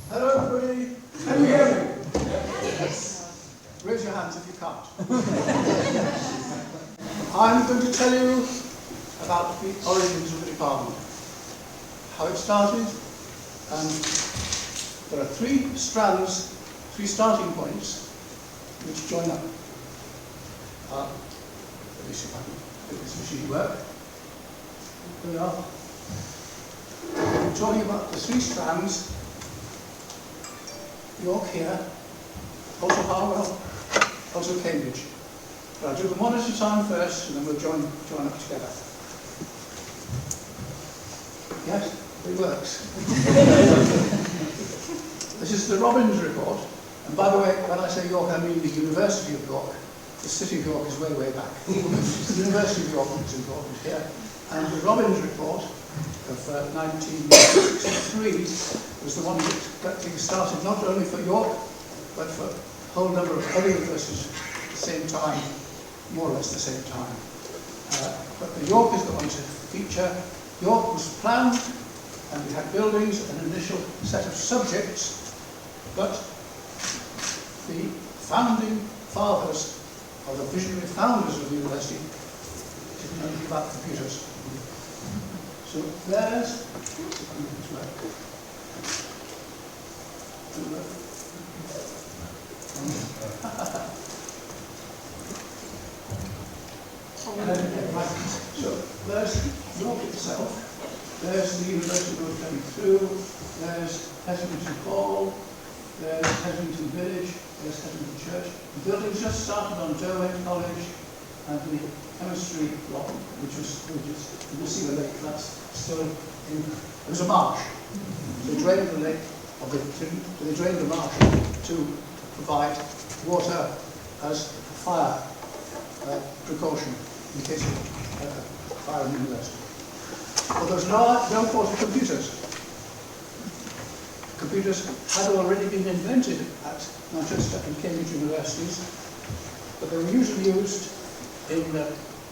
Hello everybody, can you hear me? Yes. Raise your hands if you can't. I'm going to tell you about the origins of the department, how it started, and there are three strands, three starting points which join up. Let me see if I can make this machine work. Here we are. I'm talking about the three strands. York here, also Harwell, also Cambridge. But I'll do them one at a time first, and then we'll join up together. Yes, it works. This is the Robbins report. And by the way, when I say York, I mean the University of York. The city of York is way, way back. The University of York is important here. And the Robbins report of 1963 was the one that got things started, not only for York, but for a whole number of other universities at the same time, more or less the same time. But the York is the one to feature. York was planned, and we had buildings, an initial set of subjects, but the founding fathers, or the visionary founders of the university, didn't know anything about computers. So there's so there's York itself, there's the University Road coming through, there's Heslington Hall, there's Heslington Village, there's Heslington Church. The buildings just started on Derwent College, and the chemistry block, which is you will see the lake, that's still in, it was a marsh. So they drained the lake, or they drained the marsh to provide water as fire precaution in case of fire in the university. But there was no thought of computers. Computers had already been invented at Manchester and Cambridge universities, but they were usually used in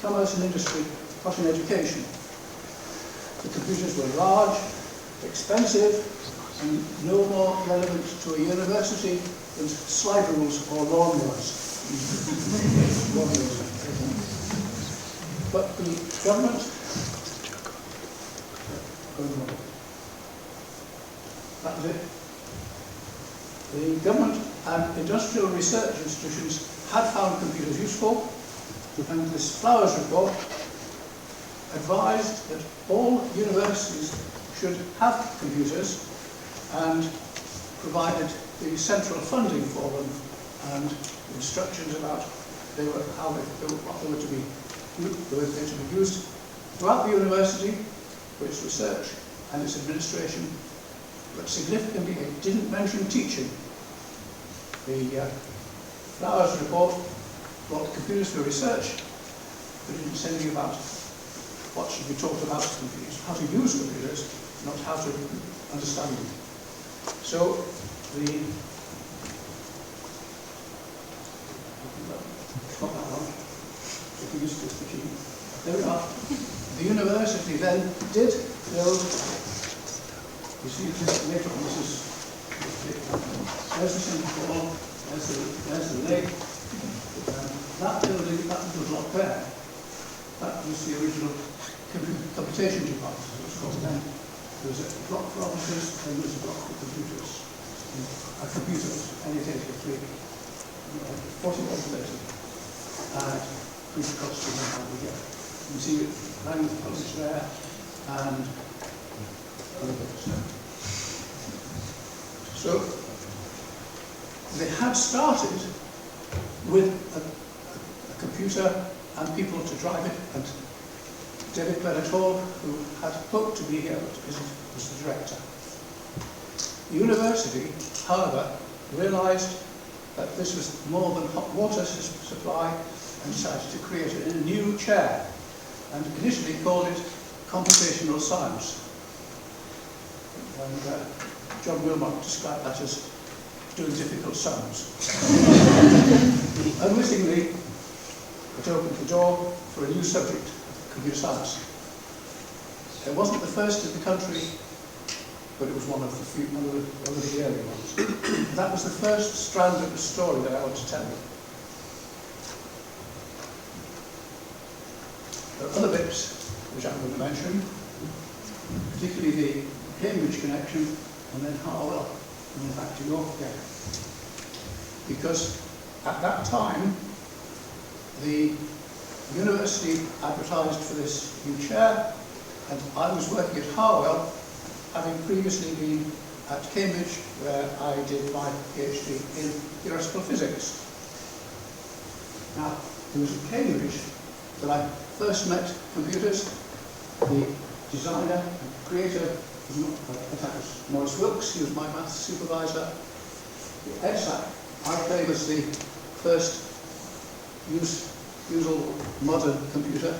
commerce and industry, not in education. The computers were large, expensive, and no more relevant to a university than slide rules or lawnmowers. But the government, that was it. The government and industrial research institutions had found computers useful, and this Flowers report advised that all universities should have computers and provided the central funding for them and instructions about what they were to be used throughout the university for its research and its administration, but significantly it didn't mention teaching. The Flowers report brought computers for research, but didn't say anything about what should be taught about computers, how to use computers, not how to understand them. So the there we are. The university then did build. You see this later on. This is there's the central hall. There's the lake. That building, that little block there, that was the original computation department, as it was called then. There was a block for officers, and there was a block for computers. Computers, NE83, 40 calculated, and proof of cost and how we get. You see Langworth College there, and other bits there. So, they had started with a computer and people to drive it, and David Bennett-Hall, who had hoped to be here but was the director. The university, however, realised that this was more than hot water supply and decided to create a new chair, and initially called it computational science. And John Wilmot described that as doing difficult sums. Unwittingly, it opened the door for a new subject, computer science. It wasn't the first in the country but it was one of the early ones. That was the first strand of the story that I want to tell you. There are other bits which I'm going to mention, particularly the Cambridge connection, and then Harwell, and then back to York again. Because at that time, the university advertised for this new chair, and I was working at Harwell, having previously been at Cambridge, where I did my PhD in theoretical physics. Now, it was at Cambridge that I first met computers. The designer and creator was Maurice Wilkes. He was my maths supervisor. The EDSAC, I claim, as the first usable modern computer.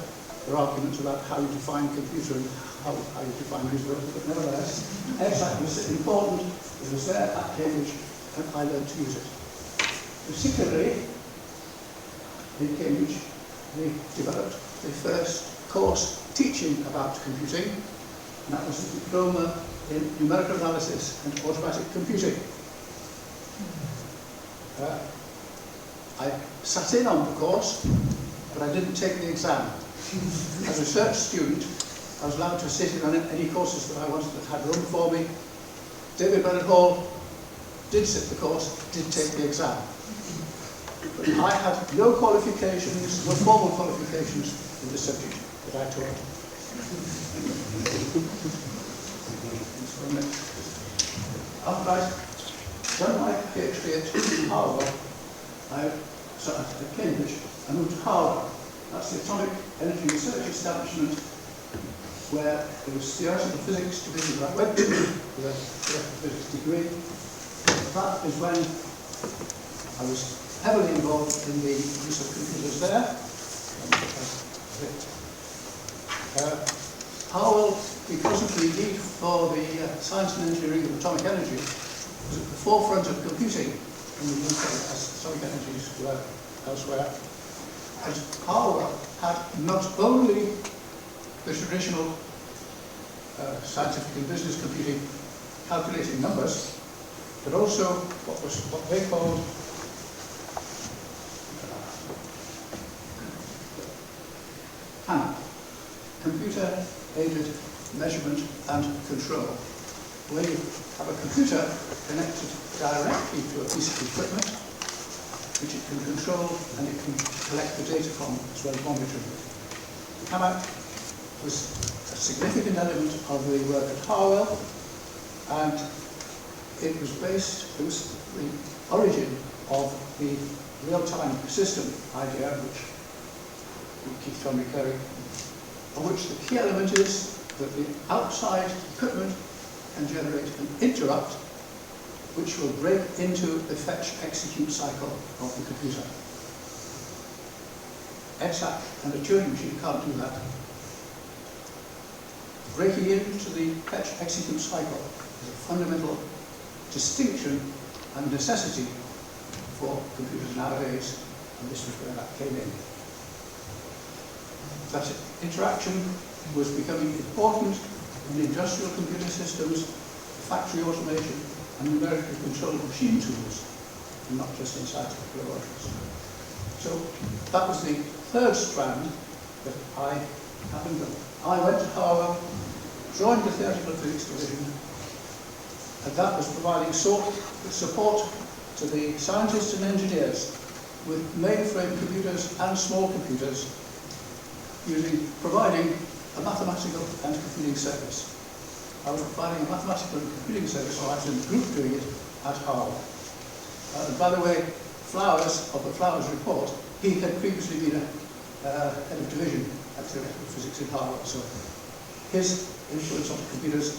There are arguments about how you define computer and how you define usability, but nevertheless, EDSAC was important. It was there at Cambridge, and I learned to use it. Particularly in Cambridge, they developed the first course teaching about computing, and that was the diploma in numerical analysis and automatic computing. I sat in on the course, but I didn't take the exam. As a research student, I was allowed to sit in on any courses that I wanted that had room for me. David Bennett Hall did sit the course, did take the exam. But I had no qualifications, no formal qualifications in the subject that I taught. After I'd done my PhD at Harvard, at Cambridge, I moved to Harvard. That's the Atomic Energy Research Establishment, where there was theoretical physics division that I went to with a theoretical physics degree. That is when I was heavily involved in the use of computers there. Harwell, because of the need for the science and engineering of atomic energy, was at the forefront of computing in the UK as atomic energies were elsewhere. And Harwell had not only the traditional scientific and business computing calculating numbers, but also what they called computer-aided measurement and control, where you have a computer connected directly to a piece of equipment which it can control and it can collect the data from as well as monitor it. CAMAC was a significant element of the work at Harwell, and it was the origin of the real-time system idea, which keeps on recurring, of which the key element is that the outside equipment can generate an interrupt which will break into the fetch-execute cycle of the computer. EDSAC and a Turing machine can't do that. Breaking into the fetch-execute cycle is a fundamental distinction and necessity for computers nowadays, and this was where that came in. That interaction was becoming important in industrial computer systems, factory automation, and numerically controlled machine tools, and not just in scientific laboratories. So that was the third strand that I happened to. I went to Harvard, joined the theoretical physics division, and that was providing support to the scientists and engineers with mainframe computers and small computers, providing a mathematical and computing service. I was providing a mathematical and computing service, or I was in the group doing it at Harvard. And by the way, Flowers, of the Flowers report, he had previously been a head of division at theoretical physics at Harvard, so his influence on computers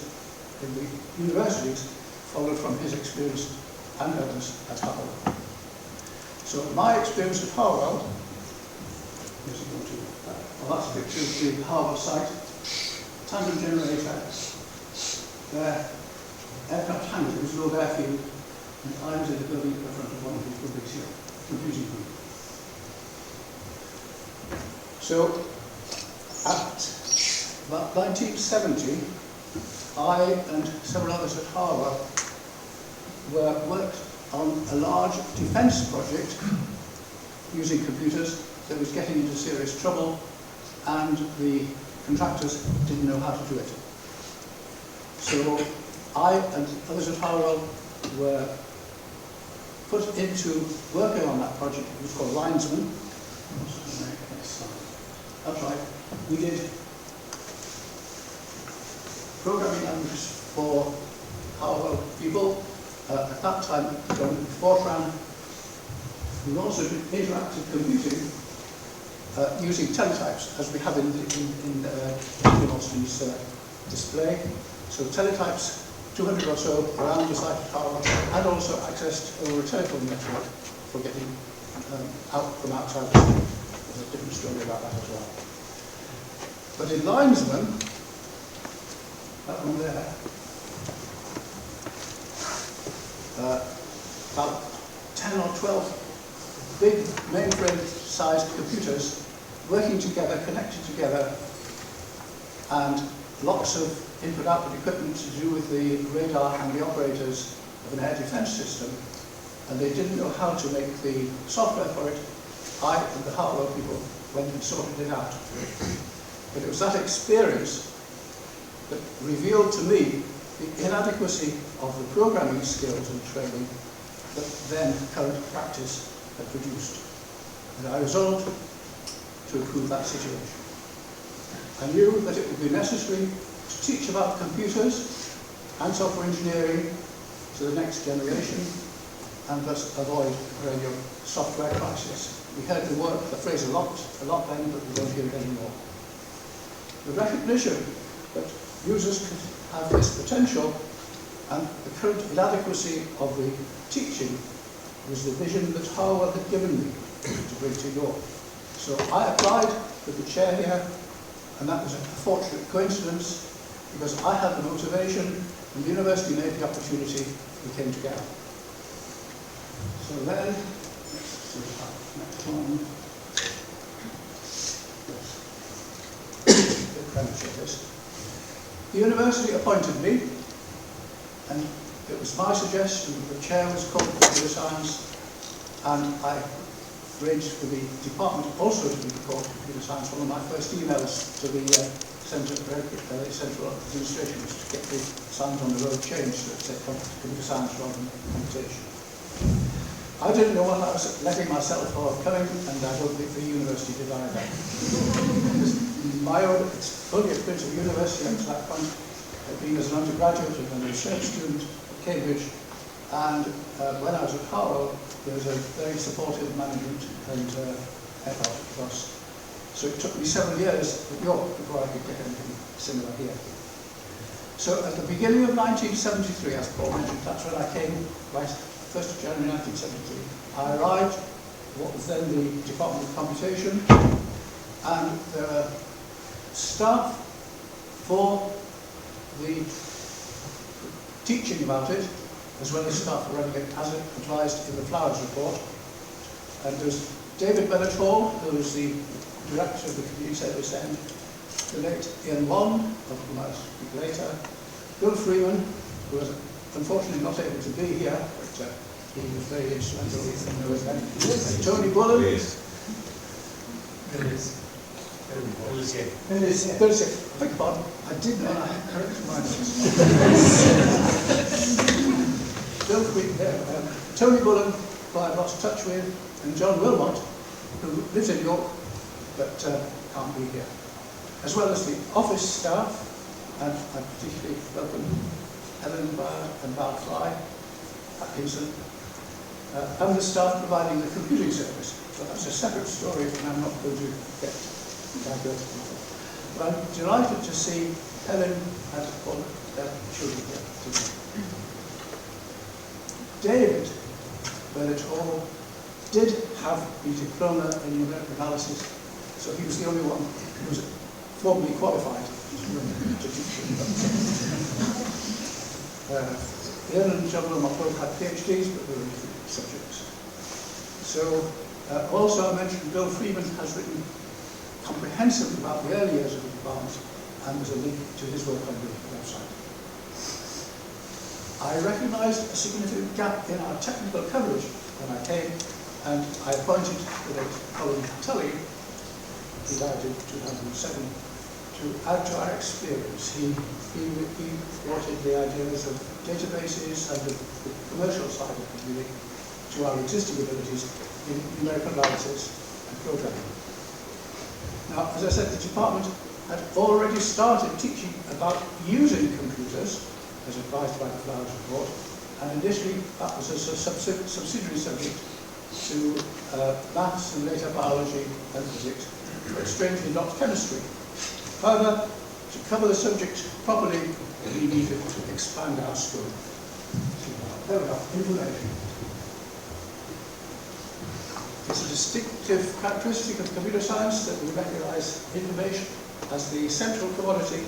in the universities followed from his experience and others at Harvard. So my experience at Harvard, well, that's a picture of the Harvard site, tandem generator, aircraft hangar, it was an old airfield, and I was in the building in front of one of these buildings here, computing room. So, at about 1970, I and several others at Harvard worked on a large defence project using computers that was getting into serious trouble, and the contractors didn't know how to do it. So I and others at Harvard were put into working on that project. It was called Linesman. That's right. We did programming languages for Harvard people. At that time, Fortran. We also did interactive computing using teletypes, as we have in Austin's display. So teletypes, 200 or so around the site of Harvard, and also accessed over a telephone network for getting out from outside the city. There's a different story about that as well. But in Linesman, that one there, about 10 or 12 big mainframe-sized computers working together, connected together, and lots of input-output equipment to do with the radar and the operators of an air defence system, and they didn't know how to make the software for it. I and the hardware people went and sorted it out. But it was that experience that revealed to me the inadequacy of the programming skills and training that then current practice had produced. And I resolved to improve that situation. I knew that it would be necessary to teach about computers and software engineering to the next generation, and thus avoid a radio software crisis. We heard the phrase a lot then, but we don't hear it anymore. The recognition that users could have this potential and the current inadequacy of the teaching was the vision that Harwell had given me to bring to York. So I applied for the chair here, and that was a fortunate coincidence because I had the motivation and the university made the opportunity. We came together. So then, let's see next one. The university appointed me, and it was my suggestion that the chair was called computer science, and I arranged for the department also to be called computer science. One of my first emails to the central administration was to get the signs on the road changed so it said computer science rather than computation. I didn't know what I was letting myself or coming, and I don't think the university did either. My own only experience of university up to that point had been as an undergraduate and a research student at Cambridge, and when I was at Harrow, there was a very supportive management and ethos for us. So it took me several years at York before I could get anything similar here. So at the beginning of 1973, as Paul mentioned, that's when I came, right, 1st of January 1973. I arrived at what was then the Department of Computation, and there were staff for the teaching about it, as well as staff for running it, as advised in the Flowers report. And there's David Bennett Hall, who was the director of the community service then, the late Ian Long, of whom I'll speak later, Bill Freeman, who was unfortunately not able to be here, but he was very instrumental in those then, Tony Bullen, I beg your pardon, I did know, I corrected my notes. Bill Freeman, Tony Bullen, who I've lost touch with, and John Wilmot, who lives in York, but can't be here. As well as the office staff, and I particularly welcome Helen and Val Fly, Atkinson, and the staff providing the computing service. So that's a separate story, and I'm not going to get diverted. But I'm delighted to see Helen and all their children here today. David Bennett Hall did have the diploma in numeric analysis, so he was the only one who was formally qualified to teach. Ian and John Wilmot both had PhDs, but they were in different subjects. So, also I mentioned Bill Freeman has written comprehensively about the early years of the department, and there's a link to his work on the website. I recognised a significant gap in our technical coverage when I came, and I appointed the late Colin Tully, who died in 2007, to add to our experience. He brought in the ideas of databases and the commercial side of computing to our existing abilities in numerical analysis and programming. Now, as I said, the department had already started teaching about using computers, as advised by the Flowers report, and initially that was as a subsidiary subject to maths and later biology and physics, but strangely not chemistry. However, to cover the subject properly, we needed to expand our scope. There we are, information. It's a distinctive characteristic of computer science that we recognise information as the central commodity,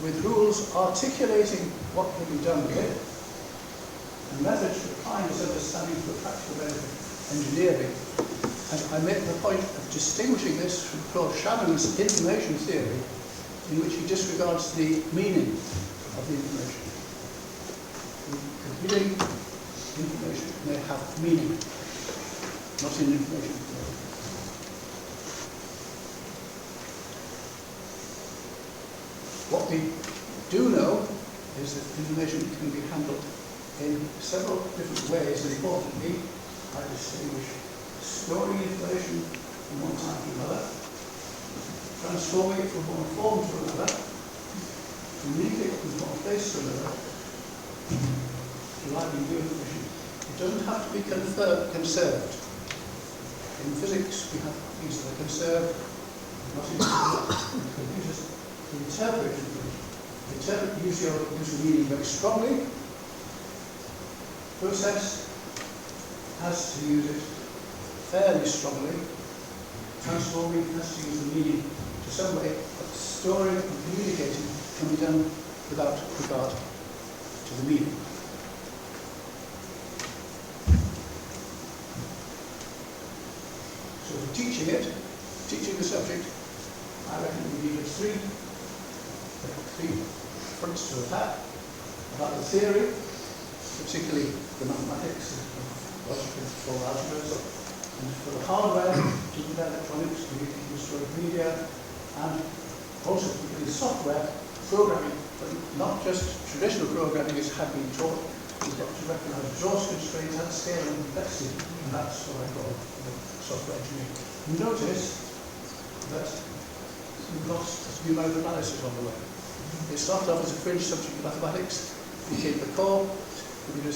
with rules articulating what can be done with it, and methods to applying this understanding for practical benefit engineering. And I make the point of distinguishing this from Claude Shannon's information theory, in which he disregards the meaning of the information. Computing information may have meaning, not in information theory. What we do know is that information can be handled in several different ways. Importantly, I distinguish storing information from one time to another, transforming it from one form to another, communicating it from one place to another, deriving new information. It doesn't have to be conserved. In physics, we have things that are conserved, not in computers. Interpret information. Use your meaning very strongly. Process has to use it fairly strongly. Transforming has to use the meaning to some way, but storing and communicating can be done without regard to the meaning. So for teaching the subject, I reckon we needed three fronts to attack: about the theory, particularly the mathematics of logic and control algebras, and for the hardware, digital electronics, communicating stored media, and also particularly the software, programming, but not just traditional programming as had been taught. We've got to recognise resource constraints and scale and complexity, and that's what I call software engineering. Notice that we lost numerical analysis on the way. It started off as a fringe subject of mathematics, became the core, computer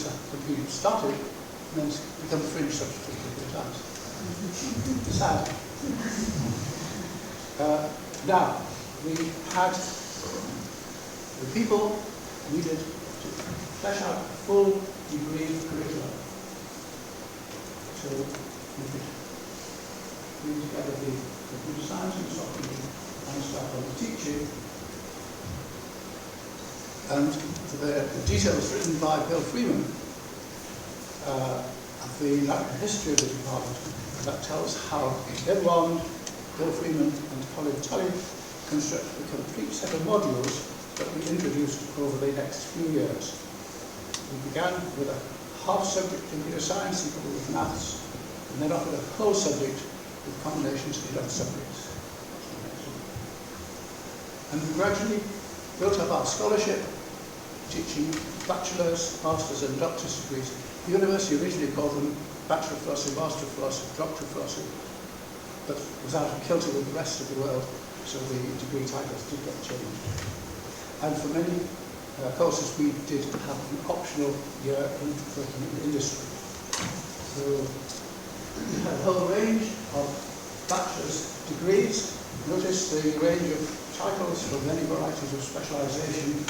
started, and then become a fringe subject of computer science. Sad. Now, we had the people needed to flesh out a full degree curriculum. So we could bring together the computer science and software and start on the teaching. And the details written by Bill Freeman of the natural history of the department that tells how everyone, Bill Freeman and Colin Tully, constructed a complete set of modules that we introduced over the next few years. We began with a half subject computer science equal with maths, and then offered a whole subject with combinations of other subjects. And we gradually built up our scholarship, teaching bachelor's, master's and doctor's degrees. The university originally called them Bachelor of Philosophy, Master of Philosophy, Doctor of Philosophy, but was out of kilter with the rest of the world, so the degree titles did get changed. And for many courses we did have an optional year in working in the industry. So we had a whole range of bachelor's degrees. Notice the range of titles for many varieties of specialisation.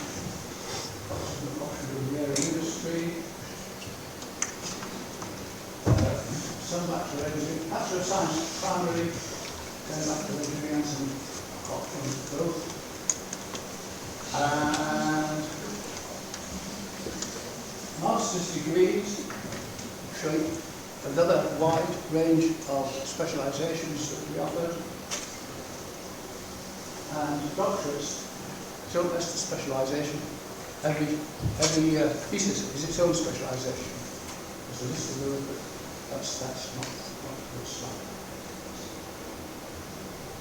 Optional year in industry. Some bachelor engineering, bachelor of science primary, then bachelor engineering and some options both. And master's degrees showing another wide range of specialisations that we offered. And doctorates, so less the specialisation, every thesis is its own specialisation. There's a list of those, but that's not the slide.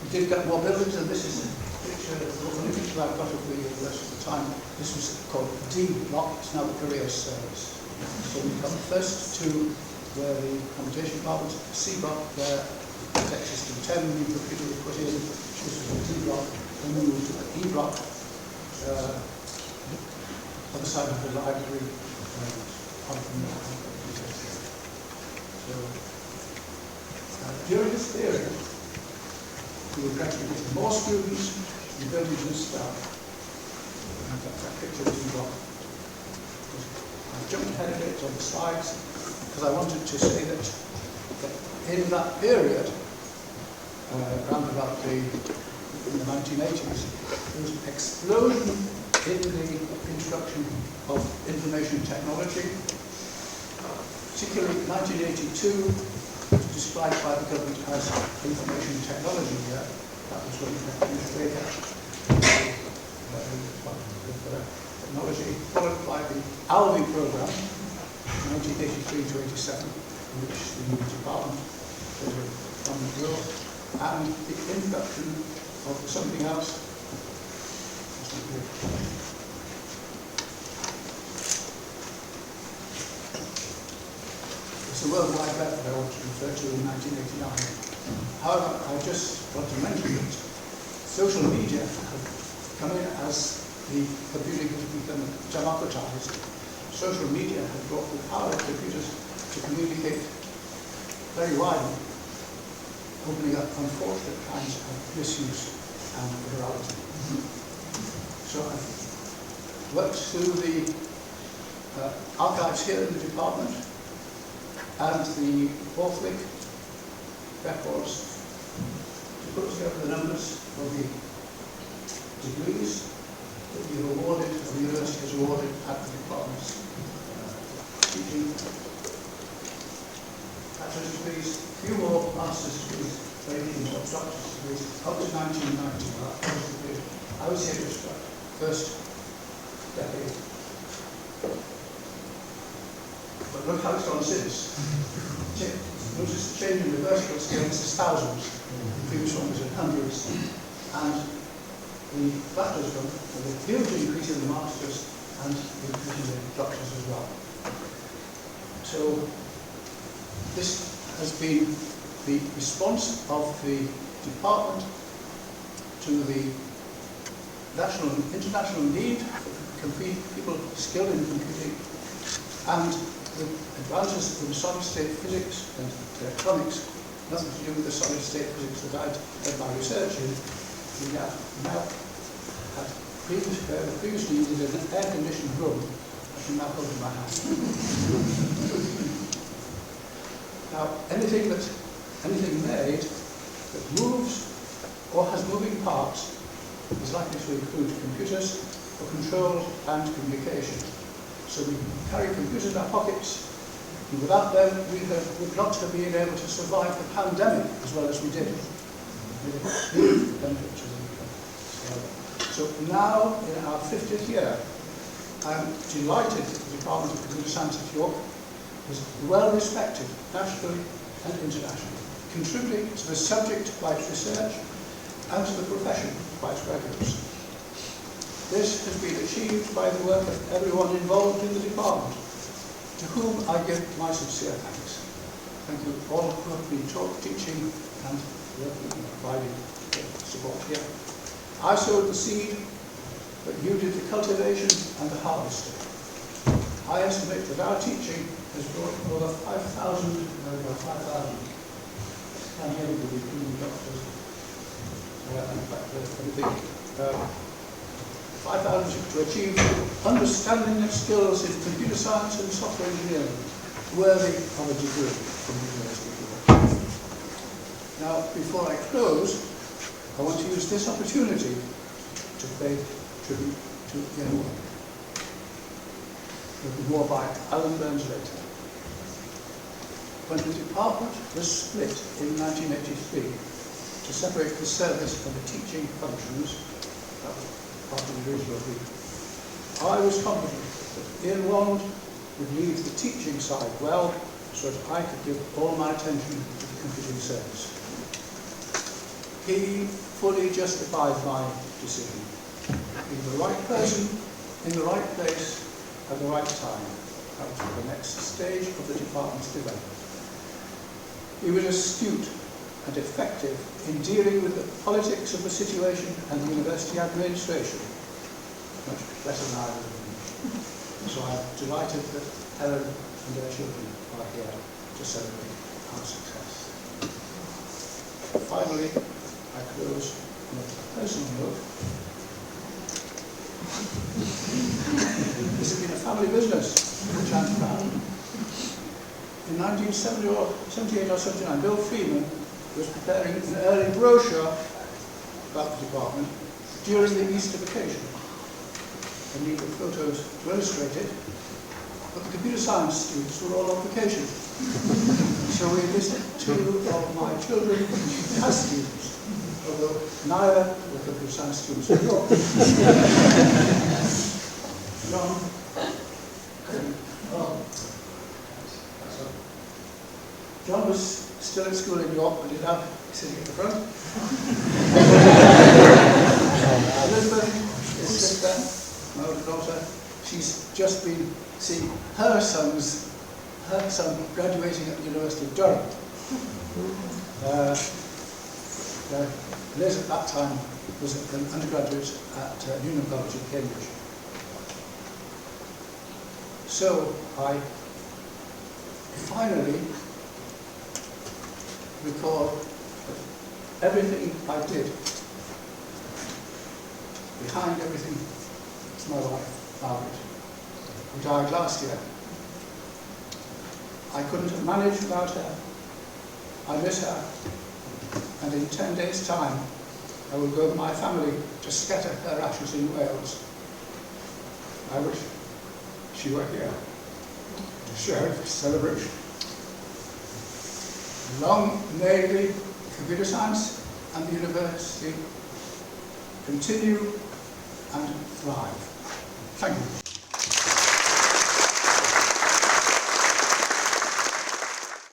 We did get more buildings, and this is a picture, the only picture I've got of the rest of the time. This was called D block, it's now the career service. So we've got the first two where the computation department, C block, where Tech System 10, new computer was put in, this was the D block, and then we moved to the E block, other side of the library, on from there. So, during this period, we were gradually getting more students, the buildings and staff. And that picture is in block. I jumped ahead a bit on the slides because I wanted to say that in that period, around about in the 1980s, there was an explosion in the introduction of information technology, particularly 1982. Described by the government as information technology year. That was when technology, followed by the ALVI program, 1983 to 87, in which the department did a growth, and the introduction of something else. The World Wide Web that I want to refer to in 1989. However, I just want to mention that social media have come in as the computing has become democratized. Social media have brought the power of computers to communicate very widely, opening up unfortunate kinds of misuse and virality. So I've worked through the archives here in the department, and the Borthwick records to put together the numbers of the degrees that we've awarded, or the university has awarded at the department's teaching. Bachelor's degrees, a few more master's degrees, very few more doctor's degrees, up to 1990. I would say it was the first decade. But look how it's gone since. Notice the change in the vertical scale, this is thousands. The previous one was in hundreds. And the bachelor's one, with a huge increase in the masters and increase in the doctors as well. So this has been the response of the department to the national and international need for people skilled in computing, and the advances in solid-state physics and electronics, nothing to do with the solid-state physics that I'd done my research in. We now had previously needed an air-conditioned room. I can now hold in my hand. Now, anything made that moves or has moving parts is likely to include computers for control and communication. So we carry computers in our pockets, and without them we would not have been able to survive the pandemic as well as we did. So now, in our 50th year, I'm delighted that the Department of Computer Science at York is well respected nationally and internationally, contributing to the subject by its research and to the profession by its graduates. This has been achieved by the work of everyone involved in the department, to whom I give my sincere thanks. Thank you all who have been teaching and working and providing support here. I sowed the seed, but you did the cultivation and the harvesting. I estimate that our teaching has brought over 5,000, and everybody, including doctors, in fact, everything. 5,000 to achieve understanding of skills in computer science and software engineering, worthy of a degree from the University of York. Now, before I close, I want to use this opportunity to pay tribute to Ian Pyle. There'll be more by Alan Burns later. When the department was split in 1983 to separate the service and the teaching functions, that was part of the original agreement, I was confident that Ian Wand would lead the teaching side well, so that I could give all my attention to the computing service. He fully justified my decision. He was the right person in the right place at the right time. That was the next stage of the department's development. He was astute and effective in dealing with the politics of the situation and the university administration, much better than I would have been. So I'm delighted that Helen and their children are here to celebrate our success. Finally, I close on a personal note. This has been a family business, which I'm proud of. In 1978 or 79, Bill Freeman was preparing an early brochure about the department during the Easter vacation. I needed photos to illustrate it, but the computer science students were all on vacation. So we enlisted two of my children as students, although neither were computer science students at all. John was still at school in York, but he's now sitting at the front. Elizabeth, his sister, my older daughter, she's just been seeing her son graduating at the University of Durham. Liz at that time was an undergraduate at Newnham College in Cambridge. So I finally recall that everything I did, behind everything, is my wife, Margaret, who died last year. I couldn't have managed without her. I miss her, and in 10 days' time, I will go with my family to scatter her ashes in Wales. I wish she were here to share this celebration. Long may the computer science and the university continue and thrive. Thank you.